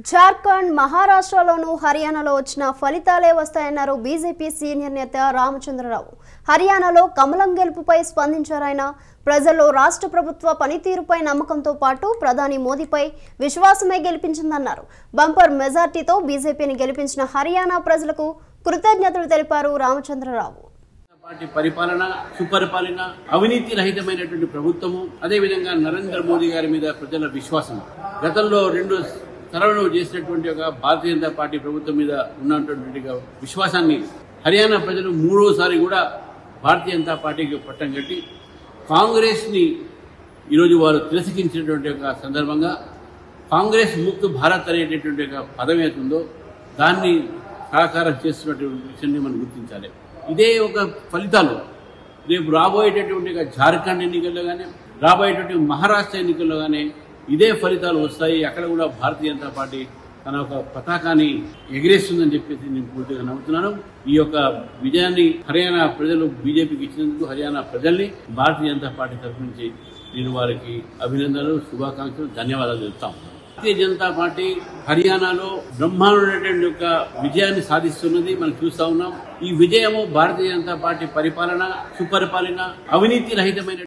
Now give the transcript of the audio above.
జార్ఖండ్, మహారాష్ట్రలోనూ హర్యానాలో వచ్చిన ఫలితాలే వస్తాయన్నారు బీజేపీ సీనియర్ నేత రామచంద్రరావు. హర్యానాలో కమలం గెలుపుపై స్పందించారాయన. ప్రజల్లో రాష్ట్ర ప్రభుత్వ పనితీరుపై నమ్మకంతో పాటు ప్రధాని మోదీపై విశ్వాసమే గెలిపించిందన్నారు. బంపర్ మెజార్టీతో బీజేపీని గెలిపించిన హర్యానా ప్రజలకు కృతజ్ఞతలు తెలిపారు రామచంద్రరావు. పార్టీ పరిపాలన, సుపరిపాలన, అవినీతి రహితమైనటువంటి ప్రభుత్వము, అదేవిధంగా నరేంద్ర మోదీ గారి మీద ప్రజల విశ్వాసం. గతంలో 2 తరాలు చేసినటువంటి ఒక భారతీయ జనతా పార్టీ ప్రభుత్వం మీద ఉన్నటువంటి విశ్వాసాన్ని హర్యానా ప్రజలు 3వసారి కూడా భారతీయ జనతా పార్టీకి పట్టం కట్టి కాంగ్రెస్ ని ఈరోజు వారు తిరస్కరించినటువంటి ఒక సందర్భంగా కాంగ్రెస్ ముక్త్ భారత్ అనేటటువంటి ఒక పదం ఏతుందో దాన్ని సాకారం చేస్తున్నటువంటి విషయాన్ని మనం గుర్తించాలి. ఇదే ఒక ఫలితాలు రేపు రాబోయేటటువంటి జార్ఖండ్ ఎన్నికల్లో కానీ, రాబోయేటువంటి మహారాష్ట్ర ఎన్నికల్లో కానీ ఇదే ఫలితాలు వస్తాయి. అక్కడ కూడా భారతీయ జనతా పార్టీ తన ఒక పతాకాన్ని ఎగిరేస్తుందని చెప్పేసి నేను పూర్తిగా నమ్ముతున్నాను. ఈ యొక్క విజయాన్ని హర్యానా ప్రజలు బీజేపీకి ఇచ్చినందుకు హర్యానా ప్రజల్ని భారతీయ జనతా పార్టీ తరఫు నుంచి నేను వారికి అభినందనలు, శుభాకాంక్షలు, ధన్యవాదాలు చెప్తాం. భారతీయ జనతా పార్టీ హర్యానాలో బ్రహ్మాండమైనటువంటి యొక్క విజయాన్ని సాధిస్తున్నది మనం చూస్తా ఉన్నాం. ఈ విజయము భారతీయ జనతా పార్టీ పరిపాలన, సుపరిపాలన, అవినీతి రహితమైన